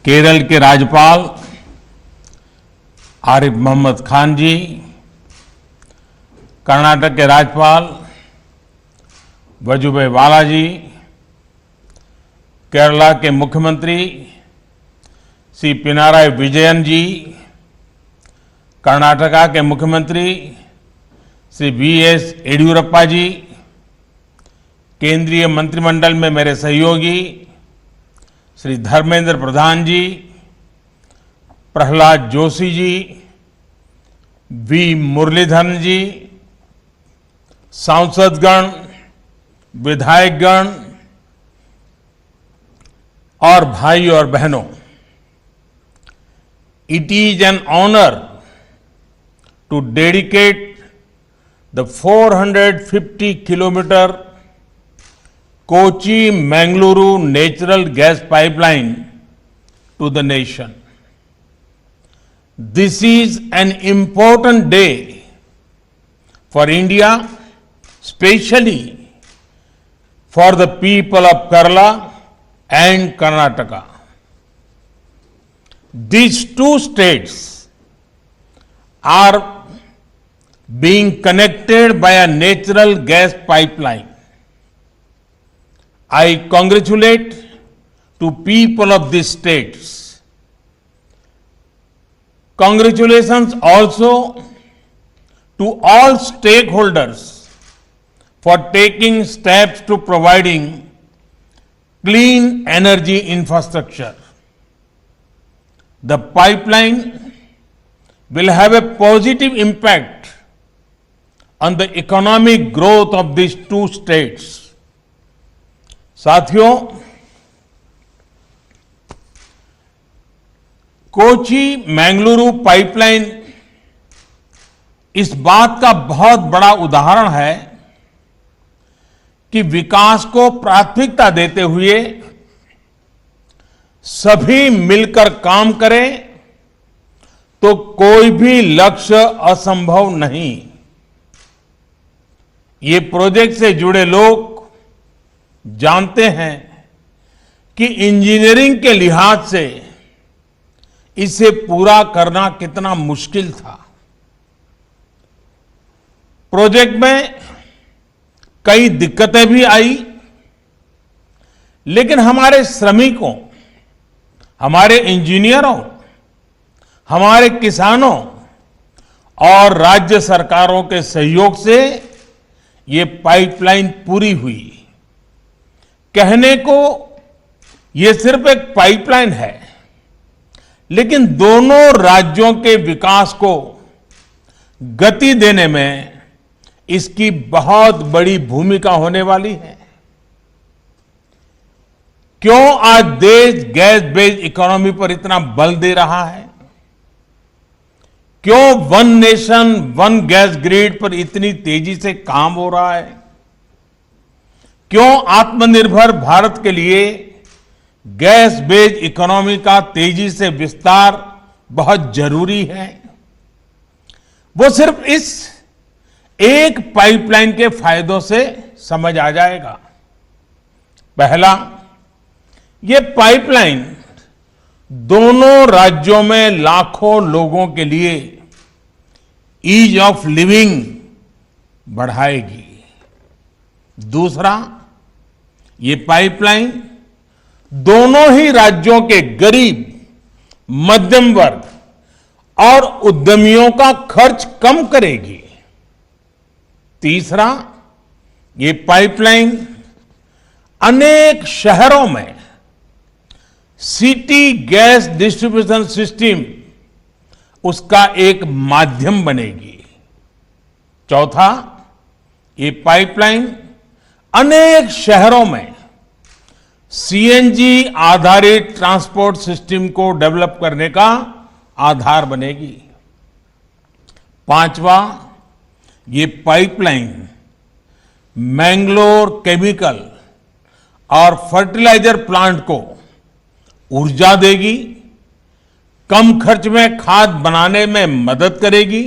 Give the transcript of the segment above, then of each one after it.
केरल के राज्यपाल आरिफ मोहम्मद खान जी, कर्नाटक के राज्यपाल वजुभाई वाला जी, केरला के मुख्यमंत्री श्री पिनाराई विजयन जी, कर्नाटका के मुख्यमंत्री श्री वी.एस. येदियुरप्पा जी, केंद्रीय मंत्रिमंडल में मेरे सहयोगी श्री धर्मेंद्र प्रधान जी, प्रहलाद जोशी जी, वी. मुरलीधरन जी, सांसदगण, विधायकगण और भाई और बहनों, it is an honour to dedicate the 450 kilometer Kochi-Mangaluru natural gas pipeline to the nation. This is an important day for India, especially for the people of Kerala and Karnataka. These two states are being connected by a natural gas pipeline. I congratulate to people of these states. Congratulations also to all stakeholders for taking steps to providing clean energy infrastructure. The pipeline will have a positive impact on the economic growth of these two states. साथियों, Kochi Mangaluru pipeline इस बात का बहुत बड़ा उदाहरण है कि विकास को प्राथमिकता देते हुए सभी मिलकर काम करें तो कोई भी लक्ष्य असंभव नहीं। ये प्रोजेक्ट से जुड़े लोग जानते हैं कि इंजीनियरिंग के लिहाज से इसे पूरा करना कितना मुश्किल था। प्रोजेक्ट में कई दिक्कतें भी आई, लेकिन हमारे श्रमिकों, हमारे इंजीनियरों, हमारे किसानों और राज्य सरकारों के सहयोग से ये पाइपलाइन पूरी हुई। कहने को ये सिर्फ एक पाइपलाइन है, लेकिन दोनों राज्यों के विकास को गति देने में इसकी बहुत बड़ी भूमिका होने वाली है। क्यों आज देश गैस बेस्ड इकोनॉमी पर इतना बल दे रहा है? क्यों one nation one gas grid पर इतनी तेजी से काम हो रहा है? क्यों आत्मनिर्भर भारत के लिए गैस बेस्ड इकोनॉमी का तेजी से विस्तार बहुत जरूरी है? वो सिर्फ इस एक पाइपलाइन के फायदों से समझ आ जाएगा। पहला, ये पाइपलाइन दोनों राज्यों में लाखों लोगों के लिए ईज ऑफ लिविंग बढ़ाएगी। दूसरा, ये पाइपलाइन दोनों ही राज्यों के गरीब, मध्यम वर्ग और उद्यमियों का खर्च कम करेगी। तीसरा, ये पाइपलाइन अनेक शहरों में सिटी गैस डिस्ट्रीब्यूशन सिस्टम उसका एक माध्यम बनेगी। चौथा, ये पाइपलाइन अनेक शहरों में सीएनजी आधारित ट्रांसपोर्ट सिस्टम को डेवलप करने का आधार बनेगी। पांचवा, ये पाइपलाइन मैंगलोर केमिकल और फर्टिलाइजर प्लांट को ऊर्जा देगी, कम खर्च में खाद बनाने में मदद करेगी,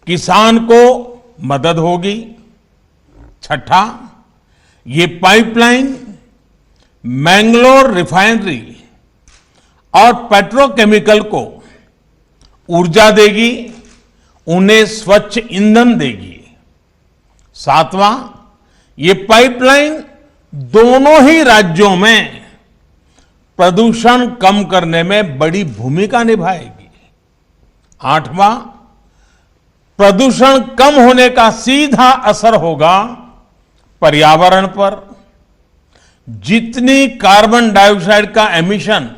किसान को मदद होगी। छठा, ये पाइपलाइन मैंगलोर रिफाइनरी और पेट्रोकेमिकल को ऊर्जा देगी, उन्हें स्वच्छ ईंधन देगी। सातवां, ये पाइपलाइन दोनों ही राज्यों में प्रदूषण कम करने में बड़ी भूमिका निभाएगी। आठवां, प्रदूषण कम होने का सीधा असर होगा पर्यावरण पर। जितनी कार्बन डाइऑक्साइड का एमिशन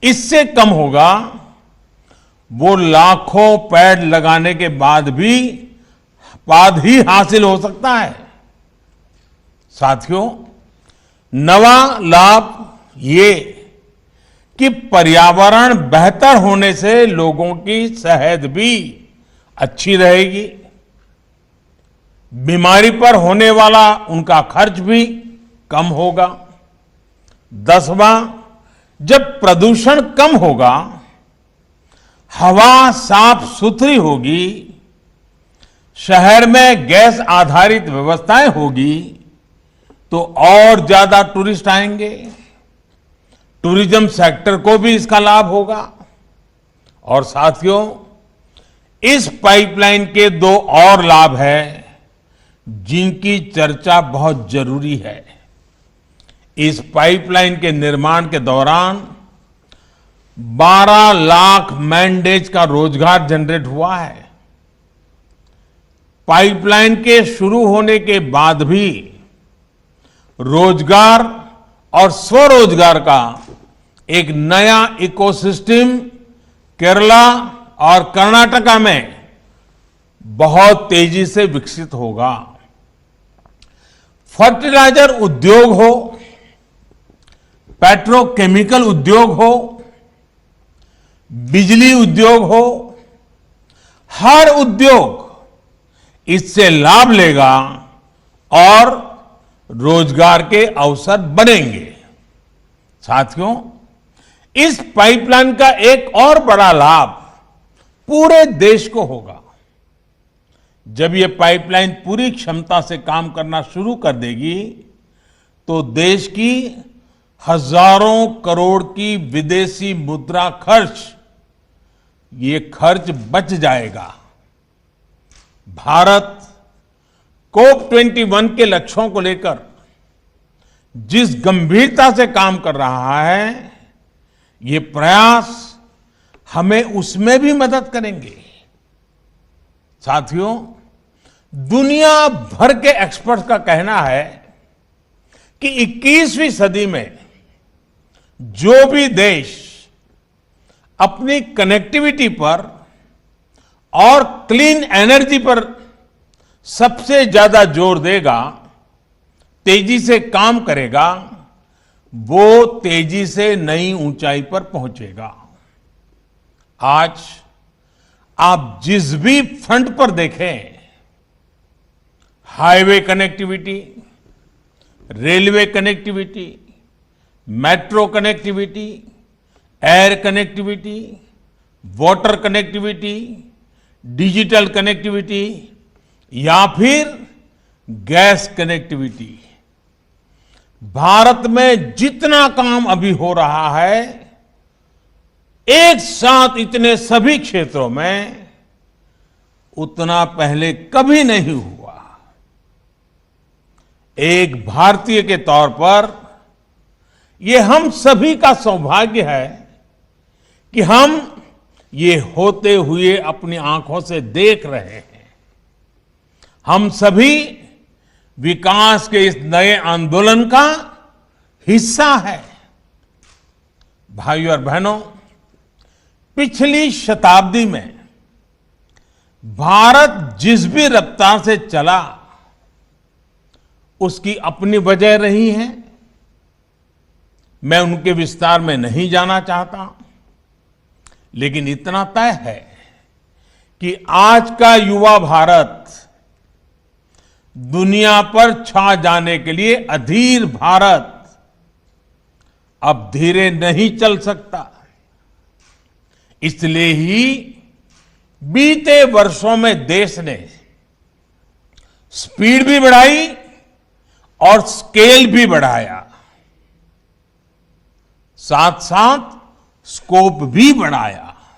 इससे कम होगा, वो लाखों पेड़ लगाने के बाद ही हासिल हो सकता है। साथियों, नवा लाभ ये कि पर्यावरण बेहतर होने से लोगों की सेहत भी अच्छी रहेगी, बीमारी पर होने वाला उनका खर्च भी कम होगा। 10वां, जब प्रदूषण कम होगा, हवा साफ सुथरी होगी, शहर में गैस आधारित व्यवस्थाएं होगी, तो और ज्यादा टूरिस्ट आएंगे। टूरिज्म सेक्टर को भी इसका लाभ होगा। और साथियों, इस पाइपलाइन के दो और लाभ हैं जिनकी चर्चा बहुत जरूरी है। इस पाइपलाइन के निर्माण के दौरान 12 लाख मैन डेज का रोजगार जनरेट हुआ है। पाइपलाइन के शुरू होने के बाद भी रोजगार और स्वरोजगार का एक नया इकोसिस्टम केरला और कर्नाटका में बहुत तेजी से विकसित होगा। फर्टिलाइजर उद्योग हो, पेट्रोकेमिकल उद्योग हो, बिजली उद्योग हो, हर उद्योग इससे लाभ लेगा और रोजगार के अवसर बनेंगे। साथियों, इस पाइपलाइन का एक और बड़ा लाभ पूरे देश को होगा। जब यह पाइपलाइन पूरी क्षमता से काम करना शुरू कर देगी, तो देश की हजारों करोड़ की विदेशी मुद्रा ये खर्च बच जाएगा। भारत COP21 के लक्ष्यों को लेकर जिस गंभीरता से काम कर रहा है, ये प्रयास हमें उसमें भी मदद करेंगे। साथियों, दुनिया भर के एक्सपर्ट्स का कहना है कि 21वीं सदी में जो भी देश अपनी कनेक्टिविटी पर और क्लीन एनर्जी पर सबसे ज्यादा जोर देगा, तेजी से काम करेगा, वो तेजी से नई ऊंचाई पर पहुंचेगा। आज आप जिस भी फ्रंट पर देखें, highway connectivity, railway connectivity, metro connectivity, air connectivity, water connectivity, digital connectivity या फिर गैस कनेक्टिविटी, भारत में जितना काम अभी हो रहा है, एक साथ इतने सभी क्षेत्रों में उतना पहले कभी नहीं हुआ। एक भारतीय के तौर पर यह हम सभी का सौभाग्य है कि हम ये होते हुए अपनी आंखों से देख रहे हैं। हम सभी विकास के इस नए आंदोलन का हिस्सा है। भाइयों और बहनों, पिछली शताब्दी में भारत जिस भी रफ्तार से चला, उसकी अपनी वजह रही है। मैं उनके विस्तार में नहीं जाना चाहता, लेकिन इतना तय है कि आज का युवा भारत दुनिया पर छा जाने के लिए अधीर भारत अब धीरे नहीं चल सकता। इसलिए ही बीते वर्षों में देश ने स्पीड भी बढ़ाई और स्केल भी बढ़ाया। साथ साथ स्कोप भी बढ़ाया।